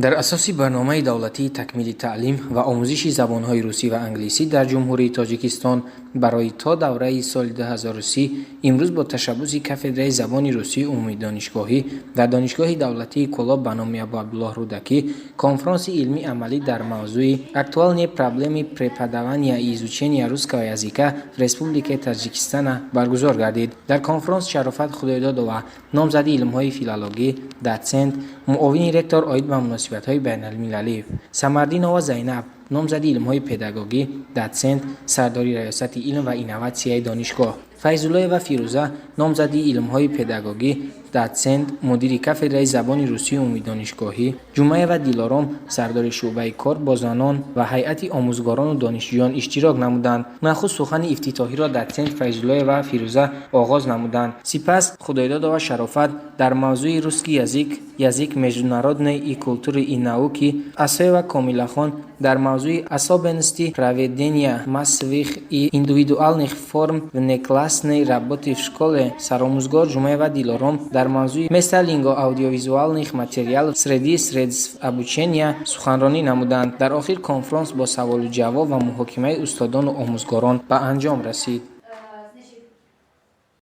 در اساس برنامه دولتی تکمیل تعلیم و آموزش زبانهای روسی و انگلیسی در جمهوری تاجیکستان برای تا دوره سال 2030 امروز با تشبث کافدرای زبان روسی عمومی دانشگاهی در دانشگاه دولتی کلاب به نام ابو عبدالله رودکی کنفرانس علمی عملی در موضوع актуальные проблемы преподавания и изучения русского языка в Республике Таджикистан برگزار گردید. در کنفرانس شرافت خدایدادова نامزد علم‌های فیلولوژی، دوچنت، معاون رکتور عاید به مناسبت‌های بین‌المللی، سمردینова زینب، نامزد علم‌های پداگوژی، دوچنت، سرداری ریاست علم و اینواسیون دانشگاه، فیض‌الله و فیروزه، نامزد علم‌های پداگوژی، دوچنت، مدیر کافدرای زبان روسی عمومی دانشگاهی، جمعه و دیلارام، سردار شعبه کار با زنان و هیئت آموزگاران و دانشجویان اشتراک نمودند. نخست سخن افتتاحی را دوچنت فیض‌الله و فیروزه آغاز نمودند. سپس خدایدادova شرافت در موضوع روسکی язык международной и культуры и науки Асоева Комилахон در موضوع особенности проведения массовых и индивидуальных форм внеклассной работы в школе саромузгор Жумаева Дилором در موضوع места лингво-аудиовизуальных материалов среди средств обучения суханронӣ намуданд. در آخر کنفرانس با سوال و جواب و محاکمه استادان و آموزگاران به انجام رسید.